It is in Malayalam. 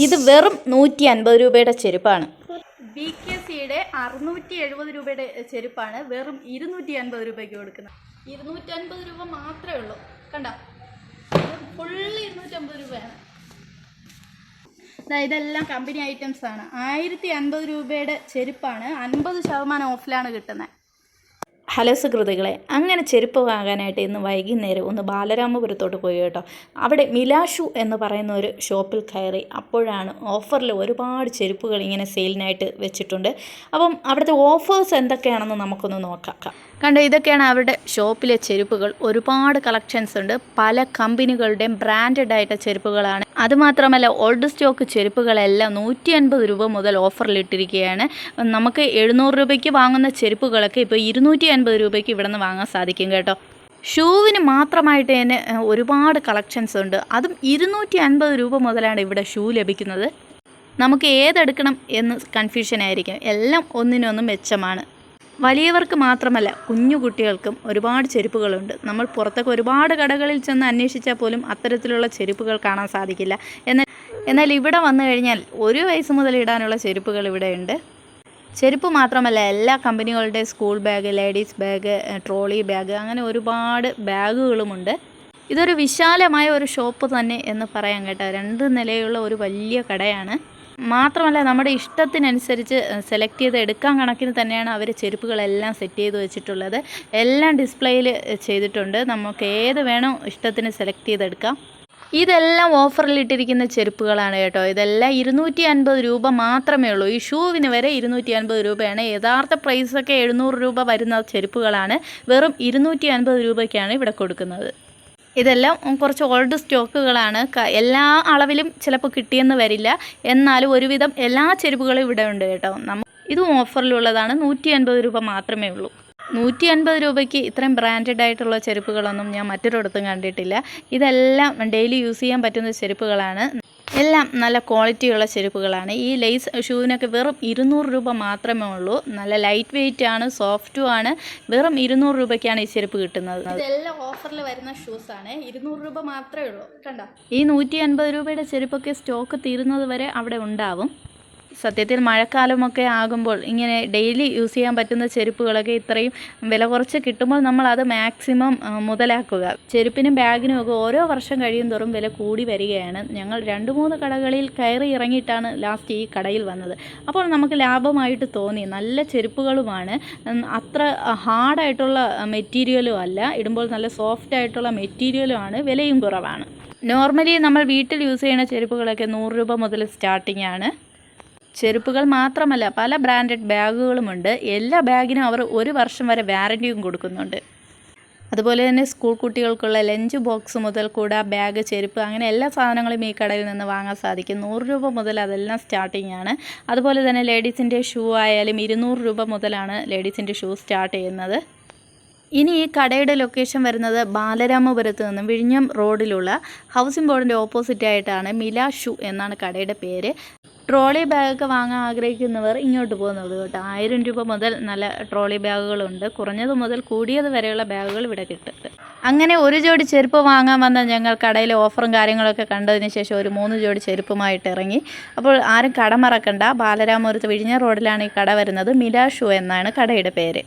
ഇത് വെറും 150 രൂപയുടെ ചെരുപ്പാണ്. BKCയുടെ 670 രൂപയുടെ ചെരുപ്പാണ് വെറും 250 രൂപയ്ക്ക് കൊടുക്കുന്നത്. 250 രൂപ മാത്രമേ ഉള്ളൂ. കണ്ടോ, ഫുള്ള് 250 രൂപയാണ്. ഇതെല്ലാം കമ്പനി ഐറ്റംസ് ആണ്. 1050 രൂപയുടെ ചെരുപ്പാണ് 50% ഓഫിലാണ് കിട്ടുന്നത്. ഹലോ സുഹൃത്തുക്കളെ, അങ്ങനെ ചെരുപ്പ് വാങ്ങാനായിട്ട് ഇന്ന് വൈകുന്നേരം ഒന്ന് ബാലരാമപുരത്തോട്ട് പോയി കേട്ടോ. അവിടെ മിലാഷു എന്ന് പറയുന്ന ഒരു ഷോപ്പിൽ കയറി. അപ്പോഴാണ് ഓഫറിൽ ഒരുപാട് ചെരുപ്പുകൾ ഇങ്ങനെ സെയിലിനായിട്ട് വെച്ചിട്ടുണ്ട്. അപ്പം അവിടുത്തെ ഓഫേഴ്സ് എന്തൊക്കെയാണെന്ന് നമുക്കൊന്ന് നോക്കാം. കണ്ടോ, ഇതൊക്കെയാണ് അവരുടെ ഷോപ്പിലെ ചെരുപ്പുകൾ. ഒരുപാട് കളക്ഷൻസ് ഉണ്ട്. പല കമ്പനികളുടെയും ബ്രാൻഡഡ് ആയിട്ട് ചെരുപ്പുകളാണ്. അതുമാത്രമല്ല, ഓൾഡ് സ്റ്റോക്ക് ചെരുപ്പുകളെല്ലാം 150 രൂപ മുതൽ ഓഫറിലിട്ടിരിക്കുകയാണ്. നമുക്ക് 700 രൂപയ്ക്ക് വാങ്ങുന്ന ചെരുപ്പുകളൊക്കെ ഇപ്പോൾ 250 രൂപയ്ക്ക് ഇവിടെ നിന്ന് വാങ്ങാൻ സാധിക്കും കേട്ടോ. ഷൂവിന് മാത്രമായിട്ട് തന്നെ ഒരുപാട് കളക്ഷൻസ് ഉണ്ട്. അതും 250 രൂപ മുതലാണ് ഇവിടെ ഷൂ ലഭിക്കുന്നത്. നമുക്ക് ഏതെടുക്കണം എന്ന് കൺഫ്യൂഷൻ ആയിരിക്കും. എല്ലാം ഒന്നിനൊന്നും മെച്ചമാണ്. വലിയവർക്ക് മാത്രമല്ല, കുഞ്ഞു കുട്ടികൾക്കും ഒരുപാട് ചെരുപ്പുകളുണ്ട്. നമ്മൾ പുറത്തൊക്കെ ഒരുപാട് കടകളിൽ ചെന്ന് അന്വേഷിച്ചാൽ പോലും അത്തരത്തിലുള്ള ചെരുപ്പുകൾ കാണാൻ സാധിക്കില്ല. എന്നാൽ ഇവിടെ വന്നു കഴിഞ്ഞാൽ 1 വയസ്സ് മുതൽ ഇടാനുള്ള ചെരുപ്പുകൾ ഇവിടെയുണ്ട്. ചെരുപ്പ് മാത്രമല്ല, എല്ലാ കമ്പനികളുടെ school bag, ladies bag, trolley bag, അങ്ങനെ ഒരുപാട് ബാഗുകളുമുണ്ട്. ഇതൊരു വിശാലമായ ഒരു ഷോപ്പ് തന്നെ എന്ന് പറയാം കേട്ടോ. 2 നിലയുള്ള ഒരു വലിയ കടയാണ്. മാത്രമല്ല, നമ്മുടെ ഇഷ്ടത്തിനനുസരിച്ച് സെലക്ട് ചെയ്ത് എടുക്കാൻ കണക്കിന് തന്നെയാണ് അവർ ചെരുപ്പുകളെല്ലാം സെറ്റ് ചെയ്ത് വെച്ചിട്ടുള്ളത്. എല്ലാം ഡിസ്പ്ലേയിൽ ചെയ്തിട്ടുണ്ട്. നമുക്ക് ഏത് വേണോ ഇഷ്ടത്തിന് സെലക്ട് ചെയ്തെടുക്കാം. ഇതെല്ലാം ഓഫറിലിട്ടിരിക്കുന്ന ചെരുപ്പുകളാണ് കേട്ടോ. ഇതെല്ലാം 250 രൂപ മാത്രമേ ഉള്ളൂ. ഈ ഷൂവിന് വരെ 250 രൂപയാണ്. യഥാർത്ഥ പ്രൈസൊക്കെ 700 രൂപ വരുന്ന ചെരുപ്പുകളാണ്. വെറും 250 രൂപയ്ക്കാണ് ഇവിടെ കൊടുക്കുന്നത്. ഇതെല്ലാം കുറച്ച് ഓൾഡ് സ്റ്റോക്കുകളാണ്. എല്ലാ അളവിലും ചിലപ്പോൾ കിട്ടിയെന്ന് വരില്ല. എന്നാലും ഒരുവിധം എല്ലാ ചെരുപ്പുകളും ഇവിടെ ഉണ്ട് കേട്ടോ. ഇതും ഓഫറിലുള്ളതാണ്. 150 രൂപ മാത്രമേ ഉള്ളൂ. 150 രൂപയ്ക്ക് ഇത്രയും ബ്രാൻഡഡ് ആയിട്ടുള്ള ചെരുപ്പുകളൊന്നും ഞാൻ മറ്റൊരിടത്തും കണ്ടിട്ടില്ല. ഇതെല്ലാം ഡെയിലി യൂസ് ചെയ്യാൻ പറ്റുന്ന ചെരുപ്പുകളാണ്. എല്ലാം നല്ല ക്വാളിറ്റിയുള്ള ചെരുപ്പുകളാണ്. ഈ ലേസ് ഷൂവിനൊക്കെ വെറും 200 രൂപ മാത്രമേ ഉള്ളൂ. നല്ല ലൈറ്റ് വെയിറ്റ് ആണ്, സോഫ്റ്റും ആണ്. വെറും 200 രൂപയ്ക്കാണ് ഈ ചെരുപ്പ് കിട്ടുന്നത്. ഇതെല്ലാം ഓഫറിൽ വരുന്ന ഷൂസാണ്. 200 രൂപ മാത്രമേ ഉള്ളൂ. കണ്ടോ, ഈ 150 രൂപയുടെ ചെരുപ്പൊക്കെ സ്റ്റോക്ക് തീരുന്നത് വരെ അവിടെ ഉണ്ടാവും. സത്യത്തിൽ മഴക്കാലമൊക്കെ ആകുമ്പോൾ ഇങ്ങനെ ഡെയിലി യൂസ് ചെയ്യാൻ പറ്റുന്ന ചെരുപ്പുകളൊക്കെ ഇത്രയും വില കുറച്ച് കിട്ടുമ്പോൾ നമ്മൾ അത് മാക്സിമം മുതലാക്കുക. ചെരുപ്പിനും ബാഗിനും ഒക്കെ ഓരോ വർഷം കഴിയും തോറും വില കൂടി വരികയാണ്. ഞങ്ങൾ 2-3 കടകളിൽ കയറി ഇറങ്ങിയിട്ടാണ് ലാസ്റ്റ് ഈ കടയിൽ വന്നത്. അപ്പോൾ നമുക്ക് ലാഭമായിട്ട് തോന്നി. നല്ല ചെരുപ്പുകളുമാണ്. അത്ര ഹാർഡായിട്ടുള്ള മെറ്റീരിയലും അല്ല, ഇടുമ്പോൾ നല്ല സോഫ്റ്റ് ആയിട്ടുള്ള മെറ്റീരിയലും ആണ്. വിലയും കുറവാണ്. നോർമലി നമ്മൾ വീട്ടിൽ യൂസ് ചെയ്യുന്ന ചെരുപ്പുകളൊക്കെ 100 രൂപ മുതൽ സ്റ്റാർട്ടിംഗ് ആണ്. ചെരുപ്പുകൾ മാത്രമല്ല, പല ബ്രാൻഡഡ് ബാഗുകളുമുണ്ട്. എല്ലാ ബാഗിനും അവർ 1 വർഷം വരെ വാറൻറ്റിയും കൊടുക്കുന്നുണ്ട്. അതുപോലെ തന്നെ സ്കൂൾ കുട്ടികൾക്കുള്ള ലഞ്ച് ബോക്സ് മുതൽ കൂടെ ബാഗ്, ചെരുപ്പ്, അങ്ങനെ എല്ലാ സാധനങ്ങളും ഈ കടയിൽ നിന്ന് വാങ്ങാൻ സാധിക്കും. 100 രൂപ മുതൽ അതെല്ലാം സ്റ്റാർട്ടിംഗ് ആണ്. അതുപോലെ തന്നെ ലേഡീസിൻ്റെ ഷൂ ആയാലും 200 രൂപ മുതലാണ് ലേഡീസിൻ്റെ ഷൂ സ്റ്റാർട്ട് ചെയ്യുന്നത്. ഇനി ഈ കടയുടെ ലൊക്കേഷൻ വരുന്നത് ബാലരാമപുരത്ത് നിന്നും വിഴിഞ്ഞം റോഡിലുള്ള ഹൗസിംഗ് ബോർഡിൻ്റെ ഓപ്പോസിറ്റായിട്ടാണ്. മിലാഷു എന്നാണ് കടയുടെ പേര്. ട്രോളി ബാഗൊക്കെ വാങ്ങാൻ ആഗ്രഹിക്കുന്നവർ ഇങ്ങോട്ട് പോകുന്നത് കേട്ടോ. 1000 രൂപ മുതൽ നല്ല ട്രോളി ബാഗുകളുണ്ട്. കുറഞ്ഞത് മുതൽ കൂടിയത് വരെയുള്ള ബാഗുകൾ ഇവിടെ കിട്ടും. അങ്ങനെ ഒരു ജോഡി ചെരുപ്പ് വാങ്ങാൻ വന്ന ഞങ്ങൾ കടയിലെ ഓഫറും കാര്യങ്ങളൊക്കെ കണ്ടതിന് ശേഷം ഒരു 3 ജോഡി ചെരുപ്പുമായിട്ട് ഇറങ്ങി. അപ്പോൾ ആരും കട മറക്കണ്ട, ബാലരാമപുരത്ത് വിഴിഞ്ഞ റോഡിലാണ് ഈ കട വരുന്നത്. മിലാഷു എന്നാണ് കടയുടെ പേര്.